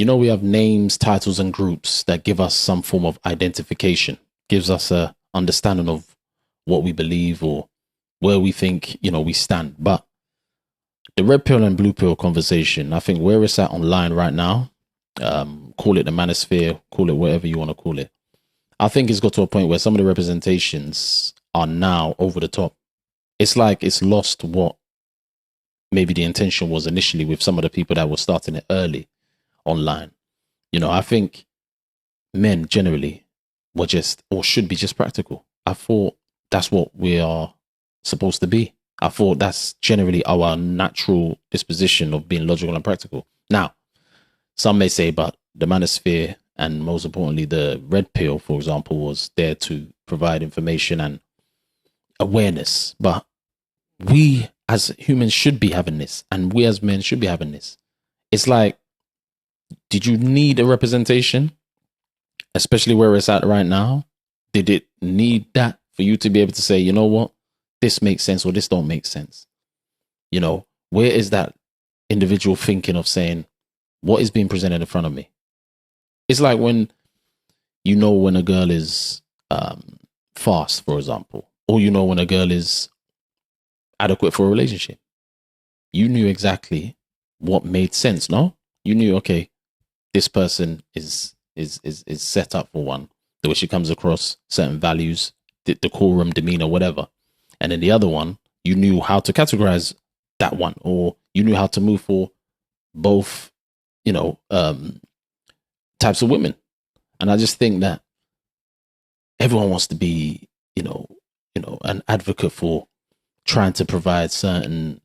we have names, titles, and groups that give us some form of identification, gives us a understanding of what we believe or where we think, we stand. But the red pill and blue pill conversation, I think where it's at online right now, call it the manosphere, call it whatever you want to call it. I think it's got to a point where some of the representations are now over the top. It's like it's lost what maybe the intention was initially with some of the people that were starting it early online. I think men generally were just or should be just practical. I thought that's what we are supposed to be. I thought that's generally our natural disposition of being logical and practical. Now, some may say, but the manosphere and most importantly, the red pill, for example, was there to provide information and awareness. But we as humans should be having this, and we as men should be having this. It's like, did you need a representation, especially where it's at right now? Did it need that for you to be able to say, you know what, this makes sense or this don't make sense? Where is that individual thinking of saying, what is being presented in front of me? It's like when when a girl is fast, for example, or when a girl is adequate for a relationship. You knew exactly what made sense, no? You knew, okay, this person is set up for one, the way she comes across, certain values, decorum, demeanor, whatever. And then the other one, you knew how to categorize that one, or you knew how to move for both, types of women. And I just think that everyone wants to be, an advocate for trying to provide certain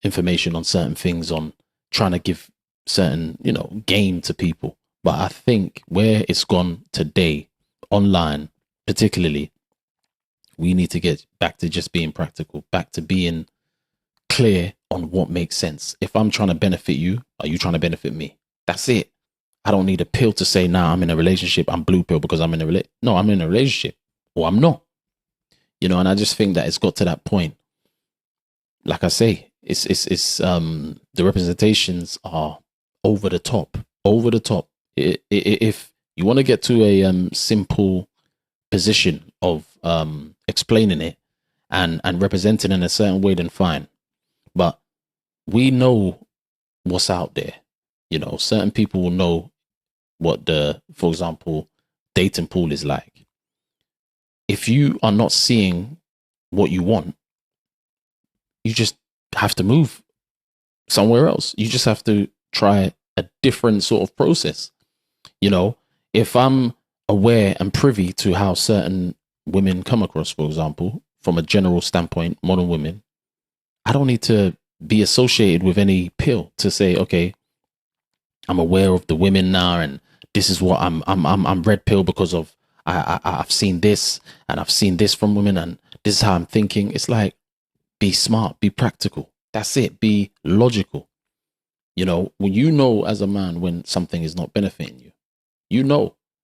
information on certain things, on trying to give certain, game to people. But I think where it's gone today, online particularly, we need to get back to just being practical, back to being clear on what makes sense. If I'm trying to benefit you, are you trying to benefit me? That's it. I don't need a pill to say, nah, I'm in a relationship. I'm blue pill because I'm in a relationship. No, I'm in a relationship or I'm not. And I just think that it's got to that point. Like I say, it's the representations are over the top, over the top. If you want to get to a simple position of explaining it and representing in a certain way, then fine. But we know what's out there. Certain people will know what for example, dating pool is like. If you are not seeing what you want, you just have to move somewhere else. You just have to try a different sort of process. If I'm aware and privy to how certain women come across, for example, from a general standpoint, modern women, I don't need to be associated with any pill to say, okay, I'm aware of the women now, and this is what I'm red pill because of I've seen this and I've seen this from women, and this is how I'm thinking. It's like, be smart, be practical. That's it. Be logical. When as a man when something is not benefiting you,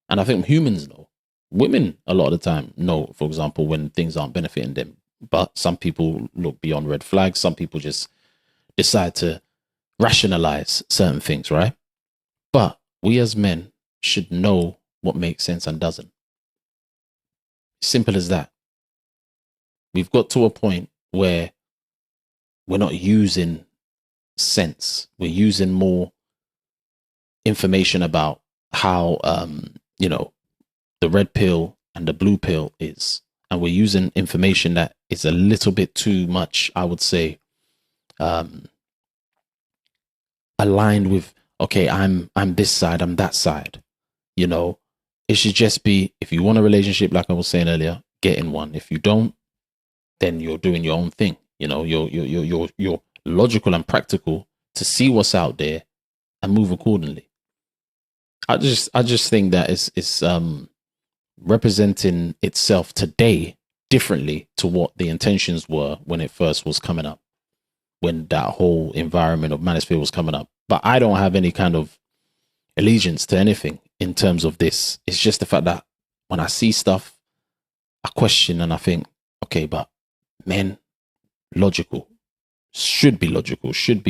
and I think humans know. Women a lot of the time know, for example, when things aren't benefiting them. But some people look beyond red flags. Some people just decide to rationalize certain things, right? But we as men should know what makes sense and doesn't. Simple as that. We've got to a point where we're not using sense. We're using more information about how, the red pill and the blue pill is. And we're using information that is a little bit too much, I would say, aligned with, okay, I'm this side, I'm that side. It should just be, if you want a relationship, like I was saying earlier, get in one. If you don't, then you're doing your own thing. You're logical and practical to see what's out there and move accordingly. I just think that it's representing itself today differently to what the intentions were when it first was coming up, when that whole environment of manosphere was coming up. But I don't have any kind of allegiance to anything in terms of this. It's just the fact that when I see stuff, I question and I think, okay, but men, logical, should be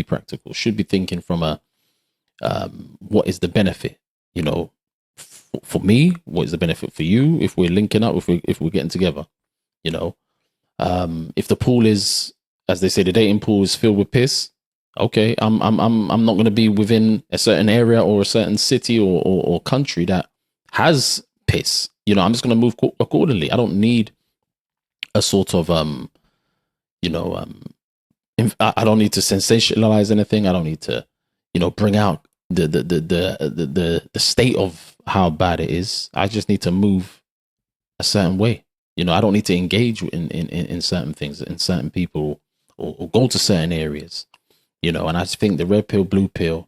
practical, should be thinking from a what is the benefit? You know, for me, what is the benefit for you if we're linking up, if we're getting together? You know, if the pool is, as they say, the dating pool is filled with piss. Okay, I'm not going to be within a certain area or a certain city or country that has piss. You know, I'm just going to move accordingly. I don't need a sort of you know I don't need to sensationalize anything. I don't need to, you know, bring out the state of how bad it is. I just need to move a certain way. You know, I don't need to engage in certain things, in certain people, or go to certain areas. You know, and I just think the red pill, blue pill,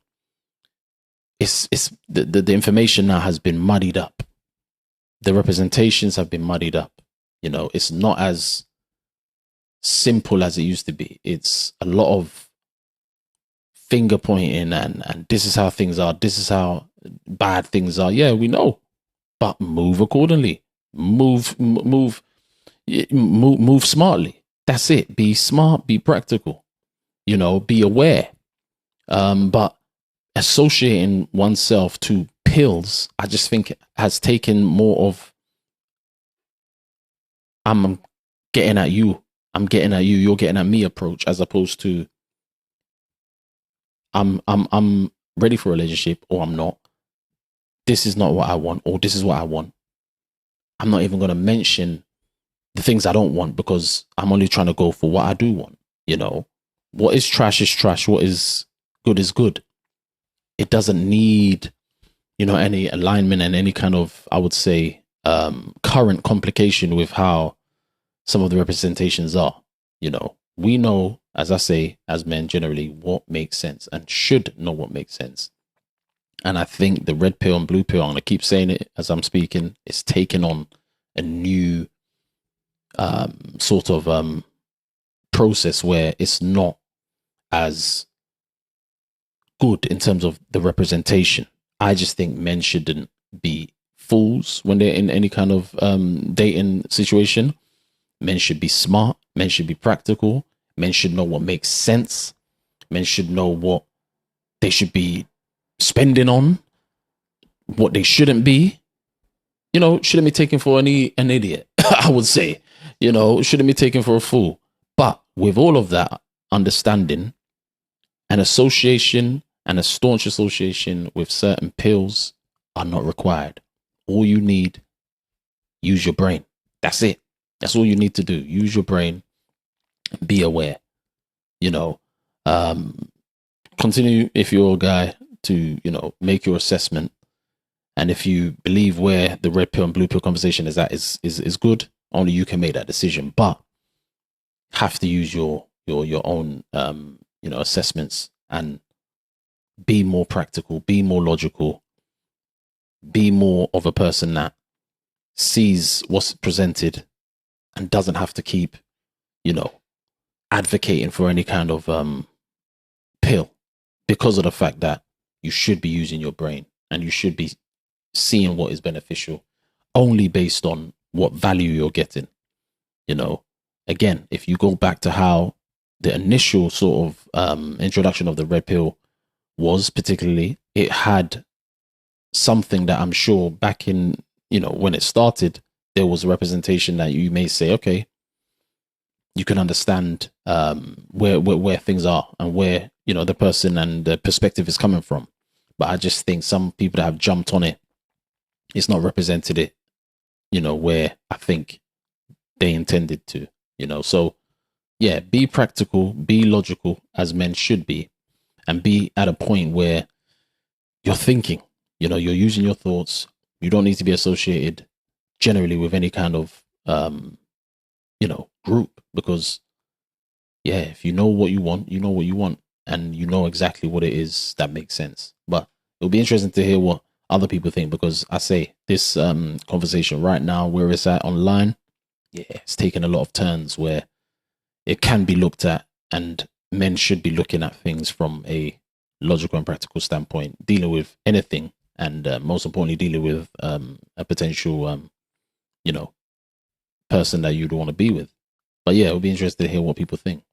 it's the information now has been muddied up. The representations have been muddied up. You know, it's not as simple as it used to be. It's a lot of finger pointing and this is how things are, this is how bad things are. Yeah, we know, but move accordingly. Move smartly. That's it. Be smart, be practical, you know, be aware. But associating oneself to pills, I just think it has taken more of I'm getting at you, I'm getting at you, you're getting at me approach, as opposed to I'm ready for a relationship or I'm not. This is not what I want, or this is what I want. I'm not even going to mention the things I don't want because I'm only trying to go for what I do want. You know, what is trash is trash. What is good is good. It doesn't need, you know, any alignment and any kind of, I would say, current complication with how some of the representations are. You know, we know, as I say, as men generally, what makes sense and should know what makes sense. And I think the red pill and blue pill, I'm going to keep saying it as I'm speaking, is taking on a new sort of process where it's not as good in terms of the representation. I just think men shouldn't be fools when they're in any kind of dating situation. Men should be smart. Men should be practical. Men should know what makes sense. Men should know what they should be spending on, what they shouldn't be. You know, shouldn't be taken for an idiot, I would say. You know, shouldn't be taken for a fool. But with all of that understanding, an association and a staunch association with certain pills are not required. All you need, use your brain. That's it. That's all you need to do. Use your brain. Be aware. You know, continue if you're a guy to, you know, make your assessment. And if you believe where the red pill and blue pill conversation is at is good, only you can make that decision. But have to use your own you know, assessments and be more practical, be more logical, be more of a person that sees what's presented and doesn't have to keep, you know, advocating for any kind of pill, because of the fact that you should be using your brain and you should be seeing what is beneficial only based on what value you're getting. You know, again, if you go back to how the initial sort of introduction of the red pill was, particularly, it had something that I'm sure back in, you know, when it started, there was a representation that you may say, okay, you can understand where things are and where, you know, the person and the perspective is coming from. But I just think some people that have jumped on it, it's not represented it, you know, where I think they intended to, you know. So yeah, be practical, be logical, as men should be, and be at a point where you're thinking, you know, you're using your thoughts. You don't need to be associated generally with any kind of you know, group, because yeah, if you know what you want, you know what you want, and you know exactly what it is that makes sense. But it'll be interesting to hear what other people think, because I say this conversation right now, where it's at online, yeah, it's taken a lot of turns where it can be looked at, and men should be looking at things from a logical and practical standpoint, dealing with anything, and most importantly, dealing with a potential, you know, person that you'd want to be with. But yeah, it'll be interesting to hear what people think.